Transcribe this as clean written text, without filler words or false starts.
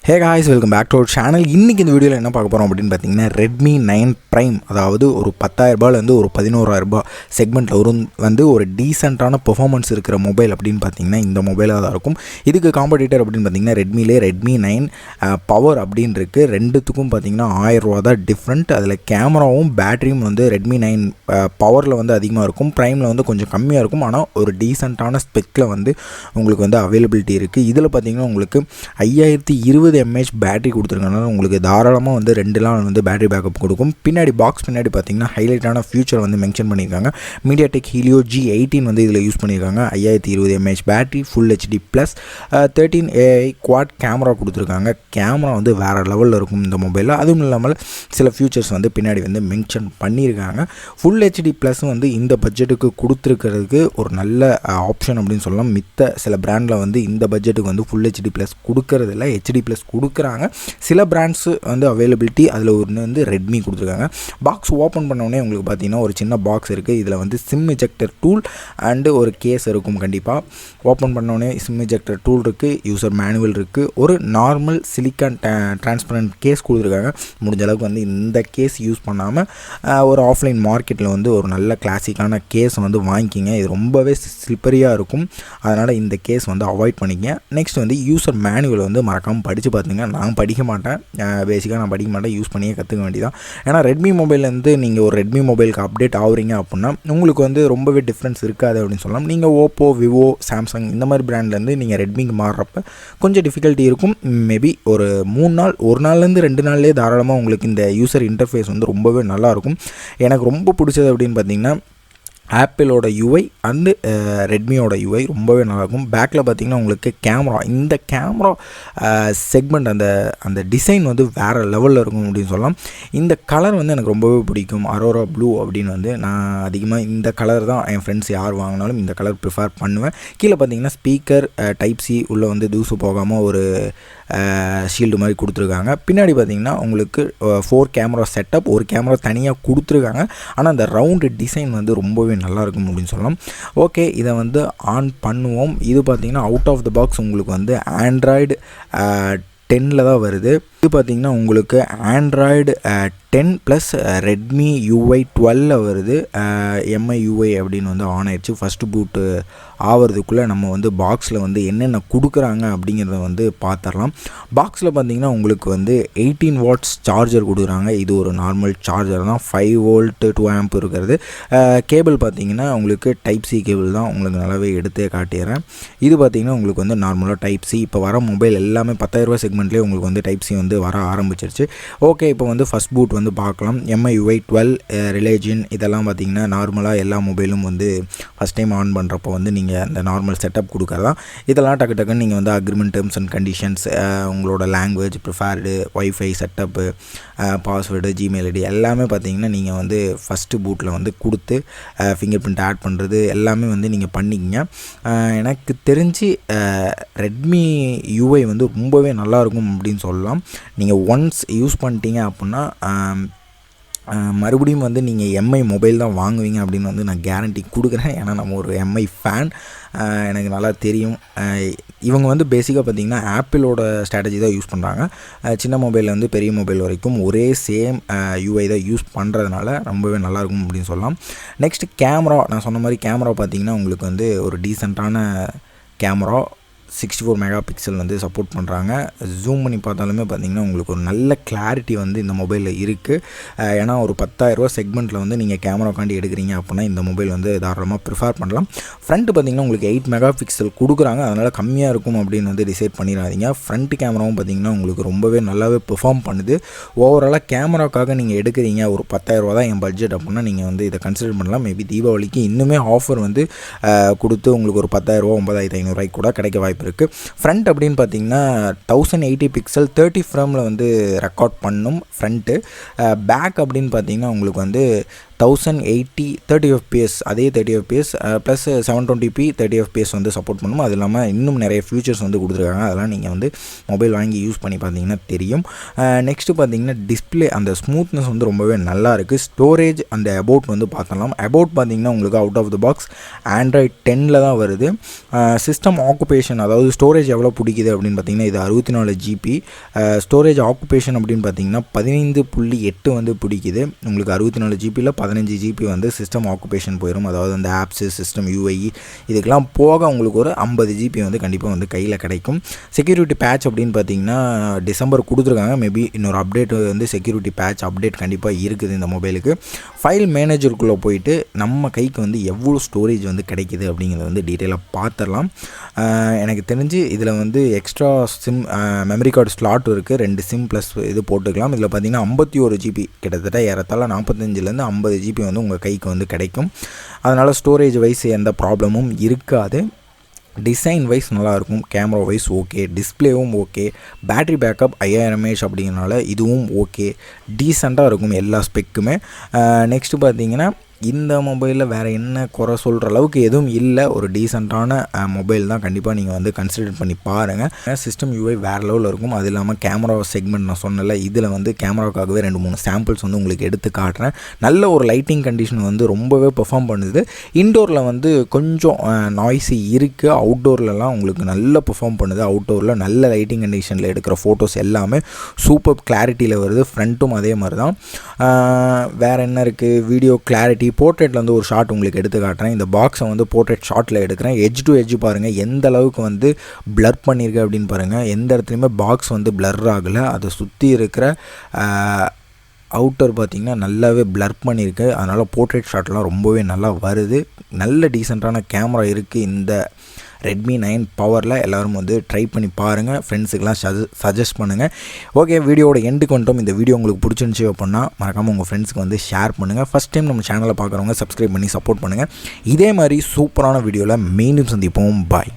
Hey guys, welcome back to our channel. இன்னைக்கு இந்த வீடியோவில் என்ன பார்க்க போகிறோம் அப்படின்னு பார்த்தீங்கன்னா Redmi 9 Prime, அதாவது ஒரு 10,000 ரூபாயிலேருந்து ஒரு 11,000 ரூபாய் செக்மெண்ட்டில் வந்து ஒரு டீசெண்டான பெர்ஃபார்மன்ஸ் இருக்கிற மொபைல் அப்படின்னு பார்த்தீங்கன்னா இந்த மொபைலாக தான் இருக்கும். இதுக்கு காம்படிட்டர் அப்படின்னு பார்த்தீங்கன்னா ரெட்மிலே Redmi 9 பவர் அப்படின்னு இருக்குது. ரெண்டுத்துக்கும் பார்த்தீங்கன்னா 1000 ரூபா தான் டிஃப்ரெண்ட். அதில் கேமராவும் பேட்டரியும் வந்து Redmi 9 பவரில் வந்து அதிகமாக இருக்கும், ப்ரைமில் வந்து கொஞ்சம் கம்மியாக இருக்கும். ஆனால் ஒரு டீசெண்டான ஸ்பெக்கில் வந்து உங்களுக்கு வந்து அவைலபிலிட்டி இருக்குது. இதில் பார்த்தீங்கன்னா உங்களுக்கு 5020 mAh பேட்டரி கொடுத்துருக்கனால உங்களுக்கு தாராளமாக வந்து 2 நாள் வந்து பேட்டரி பேக்கப் கொடுக்கும். பின்னாடி பாக்ஸ் பின்னாடி பார்த்தீங்கன்னா ஹைலைட்டான ஃபியூச்சர் வந்து மென்ஷன் பண்ணியிருக்காங்க. MediaTek Helio G18 வந்து இதில் யூஸ் பண்ணியிருக்காங்க. 5020 mAh battery, full HD plus 13 AI quad camera கொடுத்துருக்காங்க. கேமரா வந்து வேறு லெவலில் இருக்கும் இந்த மொபைலில். அதுவும் இல்லாமல் சில ஃபியூச்சர்ஸ் வந்து பின்னாடி வந்து மென்ஷன் பண்ணியிருக்காங்க. ஃபுல் HD ப்ளஸ் வந்து இந்த பட்ஜெட்டுக்கு கொடுத்துருக்கிறதுக்கு ஒரு நல்ல ஆப்ஷன் அப்படின்னு சொல்லலாம். மித்த சில பிராண்டில் வந்து இந்த பட்ஜெட்டுக்கு வந்து ஃபுல் HD ப்ளஸ் கொடுக்கறதில்ல, HD ப்ளஸ் கொடுக்குறாங்க. சில பிராண்ட்ஸ் வந்து அவைலபிலிட்டி அதில் ஒன்று வந்து ரெட்மி கொடுத்துருக்காங்க. பாக்ஸ் ஓப்பன் பண்ணோடனே உங்களுக்கு பார்த்தீங்கன்னா ஒரு சின்ன பாக்ஸ் இருக்குது. இதில் வந்து சிம் இஜெக்டர் டூல் அண்டு ஒரு கேஸ் இருக்கும். கண்டிப்பாக ஓப்பன் பண்ணோடனே சிம் இஜெக்டர் டூல் இருக்குது, யூசர் மேனுவல் இருக்குது, ஒரு நார்மல் சிலிக்கான் டிரான்ஸ்பரண்ட் கேஸ் கொடுத்துருக்காங்க. முடிஞ்ச அளவுக்கு வந்து இந்த கேஸ் யூஸ் பண்ணாமல் ஒரு ஆஃப்லைன் மார்க்கெட்டில் வந்து ஒரு நல்ல கிளாசிக்கான கேஸ் வந்து வாங்கிக்கிங்க. இது ரொம்பவே ஸ்லிப்பரியாக இருக்கும், அதனால் இந்த கேஸ் வந்து அவாய்ட் பண்ணிக்கங்க. நெக்ஸ்ட் வந்து யூசர் மேனுவல் வந்து மறக்காமல் படித்து பார்த்துங்க. நான் படிக்க மாட்டேன், பேசிக்காக நான் படிக்க மாட்டேன், யூஸ் பண்ணியே கற்றுக்க வேண்டியதான். ஏன்னா ரெட்மி மொபைல்லேருந்து நீங்கள் ஒரு ரெட்மி மொபைலுக்கு அப்டேட் ஆகுறீங்க அப்படின்னா உங்களுக்கு வந்து ரொம்பவே டிஃப்ரென்ஸ் இருக்காது அப்படின்னு சொல்லலாம். நீங்கள் ஓப்போ, விவோ, சாம்சங் இந்த மாதிரி பிராண்ட்லேருந்து நீங்கள் ரெட்மிக்கு மாறுறப்ப கொஞ்சம் டிஃபிகல்ட்டி இருக்கும். மேபி ஒரு 3 நாள், ஒரு நாள்லேருந்து 2 நாள்லேயே தாராளமாக உங்களுக்கு இந்த யூசர் இன்டர்ஃபேஸ் வந்து ரொம்பவே நல்லாயிருக்கும். எனக்கு ரொம்ப பிடிச்சது அப்படின்னு பார்த்தீங்கன்னா ஆப்பிளோட யூஐ அண்டு ரெட்மியோட யூஐ ரொம்பவே நல்லாயிருக்கும். பேக்கில் பார்த்திங்கன்னா உங்களுக்கு கேமரா, இந்த கேமரா செக்மெண்ட் அந்த டிசைன் வந்து வேறு லெவலில் இருக்கும் அப்படின்னு சொல்லலாம். இந்த கலர் வந்து எனக்கு ரொம்பவே பிடிக்கும், அரோரா ப்ளூ அப்படின்னு. வந்து நான் அதிகமாக இந்த கலர் தான் என் ஃப்ரெண்ட்ஸ் யார் வாங்கினாலும் இந்த கலர் ப்ரிஃபர் பண்ணுவேன். கீழே பார்த்திங்கன்னா ஸ்பீக்கர் டைப் சி உள்ளே வந்து தூசு போகாமல் ஒரு ஷீல்டு மாதிரி கொடுத்துருக்காங்க. பின்னாடி பார்த்திங்கன்னா உங்களுக்கு 4 கேமரா செட்டப், ஒரு கேமரா தனியாக கொடுத்துருக்காங்க. ஆனால் அந்த ரவுண்டு டிசைன் வந்து ரொம்பவே நல்லாயிருக்கும் அப்படின்னு சொல்லலாம். ஓகே, இதை வந்து ஆன் பண்ணுவோம். இது பார்த்திங்கன்னா அவுட் ஆஃப் த பாக்ஸ் உங்களுக்கு வந்து ஆண்ட்ராய்டு 10 தான் வருது. இது பார்த்திங்கன்னா உங்களுக்கு ஆண்ட்ராய்டு 10 ப்ளஸ் ரெட்மி UI 12 வருது. MI UI அப்படின்னு வந்து ஆன் ஆயிடுச்சு. ஃபஸ்ட்டு பூட்டு ஆகிறதுக்குள்ளே நம்ம வந்து பாக்ஸில் வந்து என்னென்ன கொடுக்குறாங்க அப்படிங்கிறத வந்து பார்த்துடலாம். பாக்ஸில் பார்த்திங்கன்னா உங்களுக்கு வந்து 18 வாட்ஸ் சார்ஜர் கொடுக்குறாங்க. இது ஒரு நார்மல் சார்ஜர் தான், 5 வோல்ட் 2 ஆம்ப் இருக்கிறது. கேபிள் பார்த்திங்கன்னா உங்களுக்கு டைப் சி கேபிள் தான், உங்களுக்கு நல்லாவே எடுத்தே காட்டிடுறேன். இது பார்த்திங்கன்னா உங்களுக்கு வந்து நார்மலாக டைப் சி. இப்போ வர மொபைல் எல்லாமே 10,000 ரூபா செக்மெண்ட்லேயே உங்களுக்கு வந்து டைப் சி வந்து வர ஆரம்பிச்சிருச்சு. ஓகே, இப்போ வந்து ஃபஸ்ட் பூட் வந்து பார்க்கலாம். MI UI 12 ரிலேஜன் இதெல்லாம் பார்த்திங்கன்னா நார்மலாக எல்லா மொபைலும் வந்து ஃபஸ்ட் டைம் ஆன் பண்ணுறப்போ வந்து நீங்கள் அந்த நார்மல் செட்டப் கொடுக்குறதான். இதெல்லாம் டக்குன்னு நீங்கள் வந்து அக்ரிமெண்ட், டேர்ம்ஸ் அண்ட் கண்டிஷன்ஸ், உங்களோட language preferred, WiFi setup, password, Gmail ID எல்லாமே பார்த்திங்கன்னா நீங்கள் வந்து ஃபஸ்ட்டு பூட்டில் வந்து கொடுத்து ஃபிங்கர் பிரிண்ட் ஆட் பண்ணுறது எல்லாமே வந்து நீங்கள் பண்ணிக்கிங்க. எனக்கு தெரிஞ்சு ரெட்மி UI வந்து ரொம்பவே நல்லாயிருக்கும் அப்படின்னு சொல்லலாம். நீங்கள் ஒன்ஸ் யூஸ் பண்ணிட்டீங்க அப்படின்னா மறுபடியும் வந்து நீங்கள் MI மொபைல் தான் வாங்குவீங்க அப்படின்னு வந்து நான் கேரண்டி கொடுக்குறேன். ஏன்னா நம்ம ஒரு MI ஃபேன், எனக்கு நல்லா தெரியும். இவங்க வந்து பேசிக்காக பார்த்திங்கன்னா ஆப்பிளோட ஸ்ட்ராட்டஜி தான் யூஸ் பண்ணுறாங்க. சின்ன மொபைலில் வந்து பெரிய மொபைல் வரைக்கும் ஒரே சேம் UI தான் யூஸ் பண்ணுறதுனால ரொம்பவே நல்லாயிருக்கும் அப்படின்னு சொல்லலாம். நெக்ஸ்ட்டு கேமரா, நான் சொன்ன மாதிரி கேமரா பார்த்திங்கன்னா உங்களுக்கு வந்து ஒரு டீசெண்டான கேமரா, 64 மெகா பிக்சல் வந்து சப்போர்ட் பண்ணுறாங்க. ஜூம் பண்ணி பார்த்தாலுமே பார்த்திங்கன்னா உங்களுக்கு ஒரு நல்ல கிளாரிட்டி வந்து இந்த மொபைலில் இருக்குது. ஏன்னா ஒரு 10,000 செக்மெண்ட்டில் வந்து நீங்கள் கேமராக்காண்டி எடுக்கிறீங்க அப்படின்னா இந்த மொபைல் வந்து தாராளமாக ப்ரிஃபர் பண்ணலாம். ஃப்ரண்ட்டு பார்த்திங்கன்னா உங்களுக்கு 8 மெகா பிக்சல் கொடுக்குறாங்க, அதனால் கம்மியாக இருக்கும் அப்படின்னு வந்து டிசைட் பண்ணிடாதீங்க. ஃப்ரண்ட் கேமராவும் பார்த்திங்கன்னா உங்களுக்கு ரொம்பவே நல்லாவே பெர்ஃபார்ம் பண்ணுது. ஓவராலாக கேமராக்காக நீங்கள் எடுக்கிறீங்க, ஒரு 10,000 தான் என் பட்ஜெட் அப்படின்னா நீங்கள் வந்து இதை கன்சிடர் பண்ணலாம். மேபி தீபாவளிக்கு இன்னுமே ஆஃபர் வந்து கொடுத்து உங்களுக்கு ஒரு 10,000 9,500 கூட கிடைக்க வாய்ப்பு இருக்குது. ஃப்ரண்ட் அப்படின்னு பார்த்தீங்கன்னா 1080 பிக்சல் 30 ஃப்ரேமில் வந்து ரெக்கார்ட் பண்ணும் ஃப்ரண்ட்டு. பேக் அப்படின்னு பார்த்தீங்கன்னா உங்களுக்கு வந்து 1080 30 fps, அதே 30 fps ப்ளஸ் 720p 30 fps வந்து சப்போர்ட் பண்ணும். அது இல்லாமல் இன்னும் நிறைய ஃபியூச்சர்ஸ் வந்து கொடுத்துருக்காங்க. அதெல்லாம் நீங்கள் வந்து மொபைல் வாங்கி யூஸ் பண்ணி பார்த்தீங்கன்னா தெரியும். நெக்ஸ்ட்டு பார்த்தீங்கன்னா டிஸ்பிளே அந்த ஸ்மூத்னஸ் வந்து ரொம்பவே நல்லா இருக்குது. ஸ்டோரேஜ் அந்த அபவுட் வந்து பார்த்தலாம். அபவுட் பார்த்தீங்கன்னா உங்களுக்கு out of the box Android 10 தான் வருது. சிஸ்டம் ஆக்குபேஷன், அதாவது ஸ்டோரேஜ் எவ்வளோ பிடிக்குது அப்படின்னு பார்த்தீங்கன்னா இது 64 GB. ஸ்டோரேஜ் ஆக்குபேஷன் அப்படின்னு பார்த்தீங்கன்னா 15.8 வந்து பிடிக்குது. உங்களுக்கு 64 GBயில் 15 GB வந்து சிஸ்டம் ஆக்குபேஷன் போயிடும். அதாவது அந்த ஆப்ஸு, சிஸ்டம் UIE இதுக்கெல்லாம் போக உங்களுக்கு ஒரு 50 GB வந்து கண்டிப்பாக வந்து கையில் கிடைக்கும். செக்யூரிட்டி பேட்ச் அப்படின்னு பார்த்தீங்கன்னா டிசம்பர் கொடுத்துருக்காங்க. மேபி இன்னொரு அப்டேட் வந்து செக்யூரிட்டி பேட்ச் அப்டேட் கண்டிப்பாக இருக்குது இந்த மொபைலுக்கு. ஃபைல் மேனேஜருக்குள்ளே போயிட்டு நம்ம கைக்கு வந்து எவ்வளோ ஸ்டோரேஜ் வந்து கிடைக்கிது அப்படிங்கிறத வந்து டீட்டெயிலாக பார்த்துடலாம். எனக்கு தெரிஞ்சு இதில் வந்து extra sim memory card slot இருக்குது. 2 சிம் ப்ளஸ் இது போட்டுக்கலாம். இதில் பார்த்தீங்கன்னா 51 GB, கிட்டத்தட்ட ஏறத்தாழ 45லேருந்து 50 GB வந்து உங்கள் கைக்கு வந்து கிடைக்கும். அதனால் ஸ்டோரேஜ் வைஸ் எந்த ப்ராப்ளமும் இருக்காது. டிசைன் வைஸ் நல்லாயிருக்கும், கேமரா வைஸ் ஓகே, டிஸ்பிளேவும் ஓகே, பேட்ரி பேக்கப் 5000 mAh அப்படிங்கிறனால இதுவும் ஓகே, டீசெண்டாக இருக்கும் எல்லா ஸ்பெக்குமே. நெக்ஸ்ட்டு பார்த்தீங்கன்னா இந்த மொபைலில் வேறு என்ன குறை சொல்கிற அளவுக்கு எதுவும் இல்லை. ஒரு டீசெண்டான மொபைல் தான். கண்டிப்பாக நீங்கள் வந்து கன்சிடர் பண்ணி பாருங்கள். சிஸ்டம் UI வேறு லெவலில் இருக்கும். அது இல்லாமல் கேமரா செக்மெண்ட் நான் சொன்னல, இதில் வந்து கேமராக்காகவே 2-3 சாம்பிள்ஸ் வந்து உங்களுக்கு எடுத்து காட்டுறேன். நல்ல ஒரு லைட்டிங் கண்டிஷன் வந்து ரொம்பவே பெர்ஃபார்ம் பண்ணுது. இன்டோரில் வந்து கொஞ்சம் நாய்ஸி இருக்குது. அவுட்டோர்லலாம் உங்களுக்கு நல்ல பெர்ஃபார்ம் பண்ணுது. அவுட்டோரில் நல்ல லைட்டிங் கண்டிஷனில் எடுக்கிற ஃபோட்டோஸ் எல்லாமே சூப்பர் கிளாரிட்டியில் வருது. ஃப்ரண்ட்டும் அதே மாதிரி தான். வேறு என்ன இருக்குது, வீடியோ கிளாரிட்டி, போர்ட்ரேட்டில் வந்து ஒரு ஷாட் உங்களுக்கு எடுத்து காட்டுறேன். இந்த பாக்ஸை வந்து போர்ட்ரேட் ஷாட்டில் எடுக்கிறேன். எட்ஜ் டு எட்ஜ் பாருங்கள் எந்த அளவுக்கு வந்து பிளர் பண்ணியிருக்கு அப்படின்னு பாருங்கள். எந்த இடத்துலையுமே பாக்ஸ் வந்து பிளர் ஆகலை. அதை சுற்றி இருக்கிற அவுட்டர் பார்த்திங்கன்னா நல்லாவே பிளர் பண்ணியிருக்கு. அதனால் போர்ட்ரேட் ஷாட்லாம் ரொம்பவே நல்லா வருது. நல்ல டீசெண்டான கேமரா இருக்குது இந்த Redmi 9 பவரில். எல்லோரும் வந்து ட்ரை பண்ணி பாருங்கள். ஃப்ரெண்ட்ஸுக்கெலாம் சஜஸ்ட் பண்ணுங்கள். ஓகே, வீடியோட எண்டுக்கு வந்துட்டோம். இந்த வீடியோ உங்களுக்கு பிடிச்சிருந்துச்சி அப்படின்னா மறக்காமல் உங்கள் ஃப்ரெண்ட்ஸுக்கு வந்து ஷேர் பண்ணுங்கள். ஃபஸ்ட் டைம் நம்ம சேனலை பார்க்குறவங்க சப்ஸ்கிரைப் பண்ணி சப்போர்ட் பண்ணுங்கள். இதே மாதிரி சூப்பரான வீடியோவில் மீண்டும் சந்திப்போம். பாய்.